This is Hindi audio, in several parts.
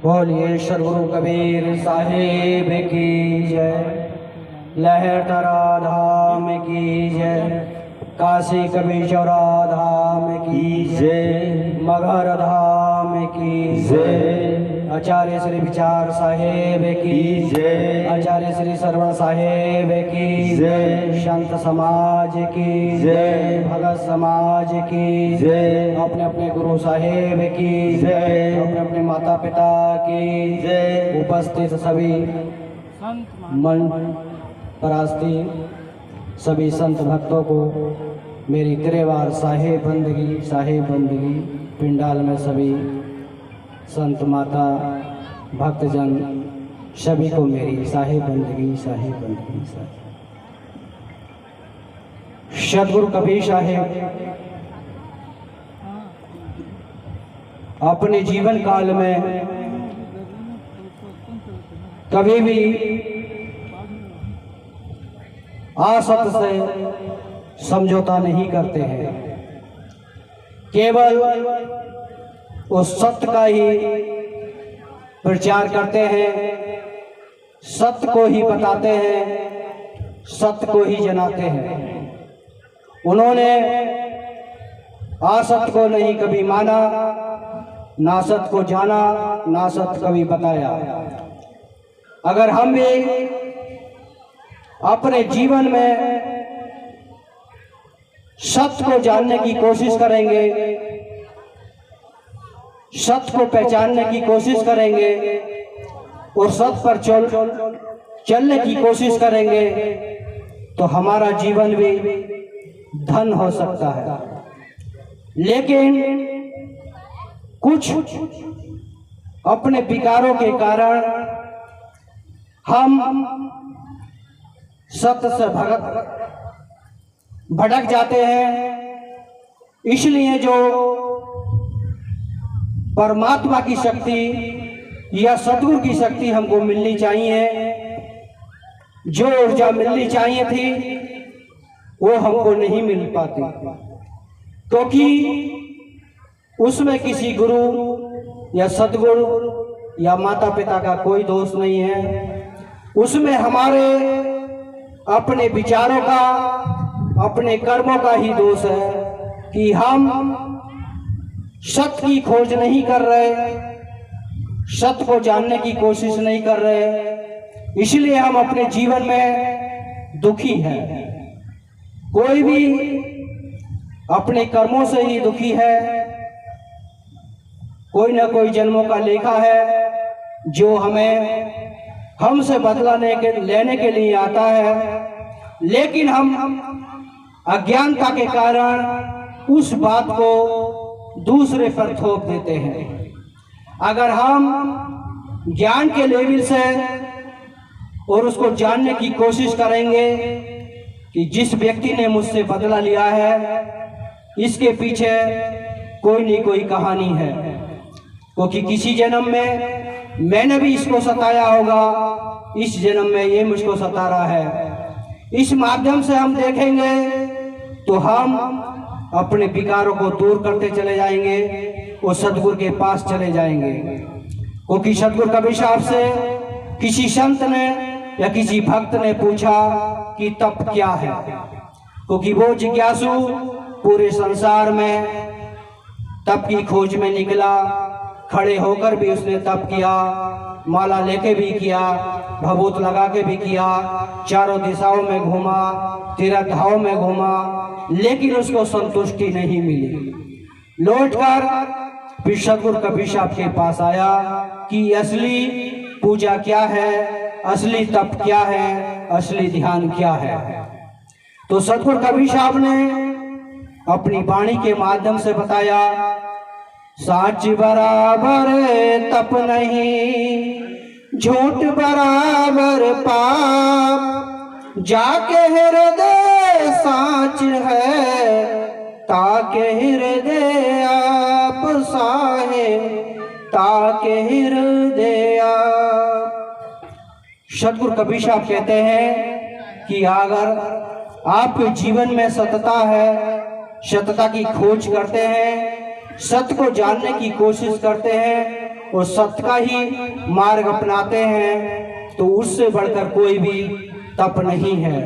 बोलिए सद्गुरु कबीर साहिब की जय, लहर तरा धाम की जय, काशी कबीरचौरा धाम की जय, मगहर धाम की जय, आचार्य श्री विचार साहेब की जय, आचार्य श्री श्रवण साहेब की जय, संत समाज की जय, भगत समाज की जय, अपने अपने गुरु साहेब की जय, अपने अपने माता पिता की जय, उपस्थित सभी मन परास्ती सभी संत भक्तों को मेरी तिरेवार साहेब बंदगी पिंडाल में सभी संत माता भक्तजन सभी को मेरी साहेब बंदगी सद्गुरु कबीर साहेब अपने जीवन काल में कभी भी असत से समझौता नहीं करते हैं, केवल उस सत्य का ही प्रचार करते हैं, सत्य को ही बताते हैं, सत्य को ही जनाते हैं। उन्होंने असत्य को नहीं कभी माना, ना सत्य को जाना, ना सत्य कभी बताया। अगर हम भी अपने जीवन में सत्य को जानने की कोशिश करेंगे, सत्य को पहचानने की कोशिश करेंगे और सत्य पर चलने की कोशिश करेंगे तो हमारा जीवन भी धन हो सकता है। लेकिन कुछ अपने विकारों के कारण हम सत्य से भटक जाते हैं। इसलिए जो परमात्मा की शक्ति या सद्गुरु की शक्ति हमको मिलनी चाहिए, जो ऊर्जा मिलनी चाहिए थी वो हमको नहीं मिल पाती, क्योंकि उसमें किसी गुरु या सद्गुरु या माता पिता का कोई दोष नहीं है। उसमें हमारे अपने विचारों का, अपने कर्मों का ही दोष है कि हम सत्य की खोज नहीं कर रहे, सत्य को जानने की कोशिश नहीं कर रहे, इसलिए हम अपने जीवन में दुखी हैं। कोई भी अपने कर्मों से ही दुखी है। कोई ना कोई जन्मों का लेखा है जो हमसे बदला लेने के लिए आता है, लेकिन हम अज्ञानता के कारण उस बात को दूसरे पर थोप देते हैं। अगर हम ज्ञान के लेवल से और उसको जानने की कोशिश करेंगे कि जिस व्यक्ति ने मुझसे बदला लिया है इसके पीछे कोई नहीं कोई कहानी है, क्योंकि किसी जन्म में मैंने भी इसको सताया होगा, इस जन्म में ये मुझको सता रहा है। इस माध्यम से हम देखेंगे तो हम अपने विकारों को दूर करते चले जाएंगे और सद्गुरु के पास चले जाएंगे। क्योंकि सद्गुरु कबीर साहब से किसी संत ने या किसी भक्त ने पूछा कि तप क्या है, क्योंकि वो जिज्ञासु पूरे संसार में तप की खोज में निकला। खड़े होकर भी उसने तप किया, माला लेके भी किया, भभूत लगा के भी किया, चारों दिशाओं में घूमा, तीर्थधामों में घूमा, लेकिन उसको संतुष्टि नहीं मिली। लौटकर फिर सद्गुरु कबीर साहब के पास आया कि असली पूजा क्या है, असली तप क्या है, असली ध्यान क्या है। तो सद्गुरु कबीर साहब ने अपनी वाणी के माध्यम से बताया, साच बराबर तप नहीं, झूठ बराबर पाप, जाके हृदय साच है, ताके हृदय आप साहे, ताके हृदय आप। सद्गुरु कबीर साहब कहते हैं कि अगर आपके जीवन में सतता है, सतता की खोज करते हैं, सत्य को जानने की कोशिश करते हैं, और सत्य का ही मार्ग अपनाते हैं तो उससे बढ़कर कोई भी तप नहीं है।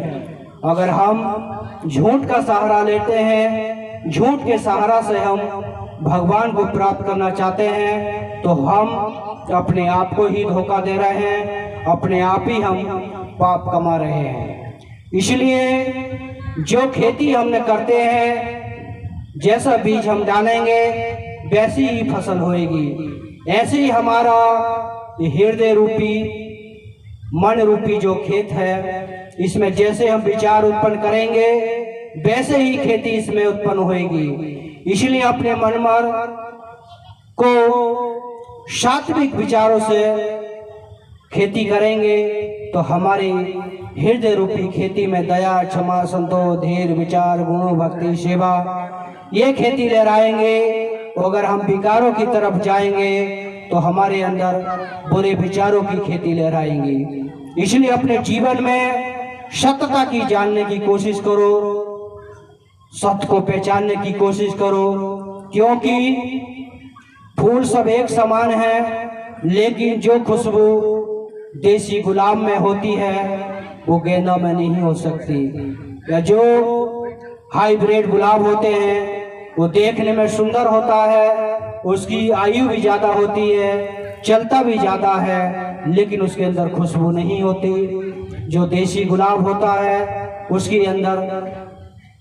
अगर हम झूठ का सहारा लेते हैं, झूठ के सहारा से हम भगवान को प्राप्त करना चाहते हैं तो हम अपने आप को ही धोखा दे रहे हैं, अपने आप ही हम पाप कमा रहे हैं। इसलिए जो खेती हमने करते हैं, जैसा बीज हम डालेंगे वैसी ही फसल होएगी। ऐसे ही हमारा हृदय रूपी मन रूपी जो खेत है, इसमें जैसे हम विचार उत्पन्न करेंगे वैसे ही खेती इसमें उत्पन्न होएगी। इसलिए अपने मन को सात्विक विचारों से खेती करेंगे तो हमारी हृदय रूपी खेती में दया, क्षमा, संतोष, धैर्य, विचार, गुण, भक्ति, सेवा ये खेती लहराएंगे। अगर हम विकारों की तरफ जाएंगे तो हमारे अंदर बुरे विचारों की खेती लहराएंगी। इसलिए अपने जीवन में सत्यता की जानने की कोशिश करो, सत्य को पहचानने की कोशिश करो, क्योंकि फूल सब एक समान है लेकिन जो खुशबू देसी गुलाब में होती है वो गेंदा में नहीं हो सकती। या जो हाइब्रिड गुलाब होते हैं वो देखने में सुंदर होता है, उसकी आयु भी ज्यादा होती है, चलता भी ज्यादा है, लेकिन उसके अंदर खुशबू नहीं होती। जो देसी गुलाब होता है उसके अंदर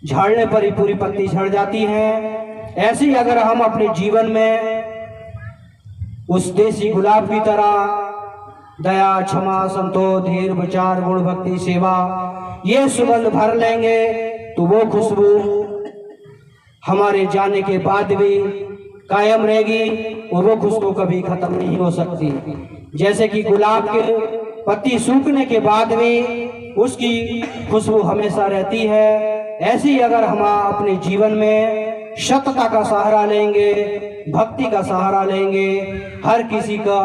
झाड़ने पर ही पूरी पत्ती झड़ जाती है। ऐसे ही अगर हम अपने जीवन में उस देसी गुलाब की तरह दया, क्षमा, संतोष, धैर्य, विचार, गुण, भक्ति, सेवा ये सुगंध भर लेंगे तो वो खुशबू हमारे जाने के बाद भी कायम रहेगी और वो खुशबू कभी खत्म नहीं हो सकती। जैसे कि गुलाब के पत्ती सूखने के बाद भी उसकी खुशबू हमेशा रहती है, ऐसे ही अगर हम अपने जीवन में सत्यता का सहारा लेंगे, भक्ति का सहारा लेंगे, हर किसी का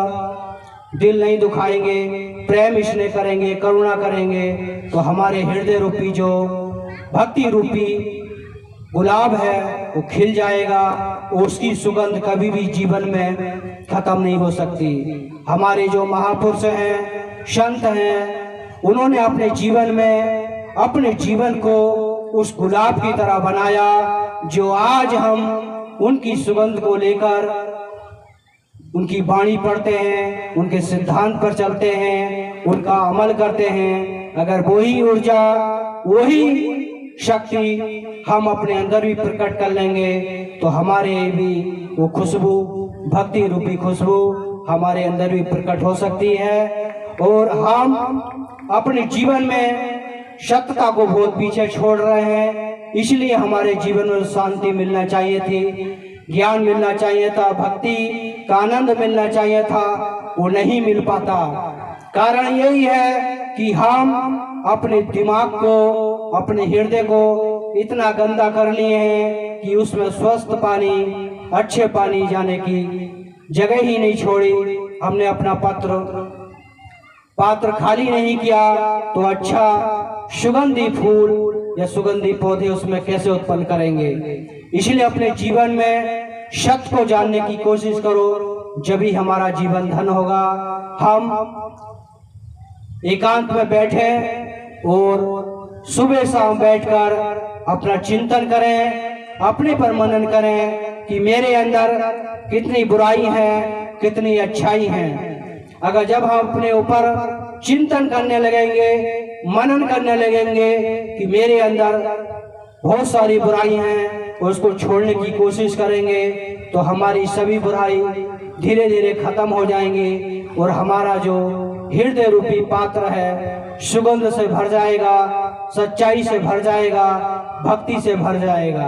दिल नहीं दुखाएंगे, प्रेम स्नेह करेंगे, करुणा करेंगे तो हमारे हृदय रूपी जो भक्ति रूपी गुलाब है वो खिल जाएगा। उसकी सुगंध कभी भी जीवन में खत्म नहीं हो सकती। हमारे जो महापुरुष हैं, संत हैं, उन्होंने अपने जीवन में अपने जीवन को उस गुलाब की तरह बनाया जो आज हम उनकी सुगंध को लेकर उनकी वाणी पढ़ते हैं, उनके सिद्धांत पर चलते हैं, उनका अमल करते हैं। अगर वही ऊर्जा, वही शक्ति हम अपने अंदर भी प्रकट कर लेंगे तो हमारे भी वो खुशबू, भक्ति रूपी खुशबू हमारे अंदर भी प्रकट हो सकती है। और हम अपने जीवन में सत्यता को बहुत पीछे छोड़ रहे हैं, इसलिए हमारे जीवन में शांति मिलना चाहिए थी, ज्ञान मिलना चाहिए था, भक्ति का आनंद मिलना चाहिए था, वो नहीं मिल पाता। कारण यही है कि हम अपने दिमाग को, अपने हृदय को इतना गंदा कर लिए हैं कि उसमें स्वस्थ पानी, अच्छे पानी जाने की जगह ही नहीं छोड़ी। हमने अपना पात्र खाली नहीं किया तो अच्छा सुगंधी फूल या सुगंधी पौधे उसमें कैसे उत्पन्न करेंगे। इसलिए अपने जीवन में सत्य को जानने की कोशिश करो, जब ही हमारा जीवन धन होगा। हम एकांत में बैठे और सुबह शाम बैठकर अपना चिंतन करें, अपने पर मनन करें कि मेरे अंदर कितनी बुराई है, कितनी अच्छाई है। अगर जब हम अपने ऊपर चिंतन करने लगेंगे, मनन करने लगेंगे कि मेरे अंदर बहुत सारी बुराई हैं और उसको छोड़ने की कोशिश करेंगे तो हमारी सभी बुराई धीरे धीरे खत्म हो जाएंगी और हमारा जो हृदय रूपी पात्र है सुगंध से भर जाएगा, सच्चाई से भर जाएगा, भक्ति से भर जाएगा।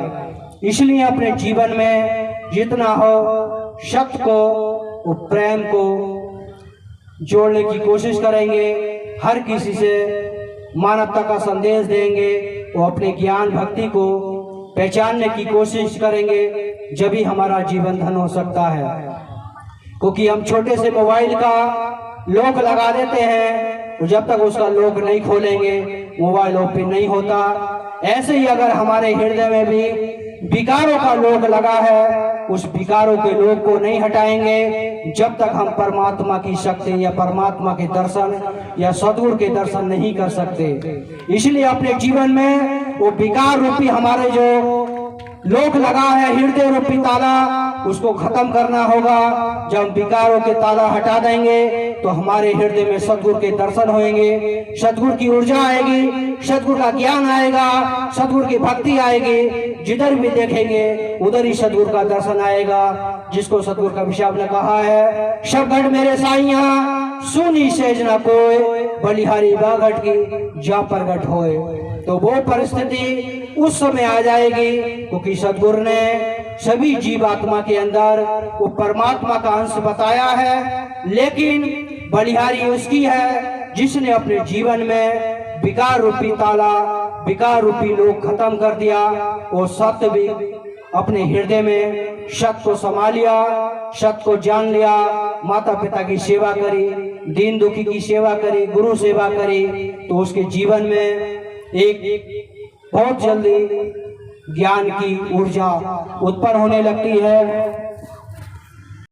इसलिए अपने जीवन में जितना हो सत्य को, प्रेम को जोड़ने की कोशिश करेंगे, हर किसी से मानवता का संदेश देंगे, वो अपने ज्ञान भक्ति को पहचानने की कोशिश करेंगे, जब ही हमारा जीवन धन हो सकता है। क्योंकि हम छोटे से मोबाइल का लॉक लगा देते हैं तो जब तक उसका लॉक नहीं खोलेंगे मोबाइल ओपन नहीं होता। ऐसे ही अगर हमारे हृदय में भी विकारों का लॉक लगा है, उस विकारों के लॉक को नहीं हटाएंगे जब तक हम परमात्मा की शक्ति या परमात्मा के दर्शन या सद्गुरु के दर्शन नहीं कर सकते। इसलिए अपने जीवन में वो विकार रूपी हमारे जो लोक लगा है, हृदय रूपी ताला, उसको खत्म करना होगा। जब विकारों के ताला हटा देंगे तो हमारे हृदय में सद्गुरु के दर्शन होंगे, सद्गुरु की ऊर्जा आएगी, सद्गुरु का ज्ञान आएगा, सद्गुरु की भक्ति आएगी। जिधर भी देखेंगे उधर ही सद्गुरु का दर्शन आएगा, जिसको सद्गुरु का विषय ने कहा है, शबगढ़ मेरे साइया सुनी सेज न कोय, बलिहारी बागट की जा प्रगट होए। तो वो परिस्थिति उस समय आ जाएगी, क्योंकि सद्गुरु ने सभी जीवात्मा के अंदर वो परमात्मा का अंश बताया है, लेकिन बलिहारी उसकी है जिसने अपने जीवन में विकार रूपी ताला, विकार रूपी लोग खत्म कर दिया। वो सत्य भी अपने हृदय में सत्य को समा लिया, सत्य को जान लिया, माता पिता की सेवा करी, दीन दुखी की सेवा करी, गुरु सेवा करी, तो उसके जीवन में एक बहुत जल्दी ज्ञान की ऊर्जा उत्पन्न होने लगती है।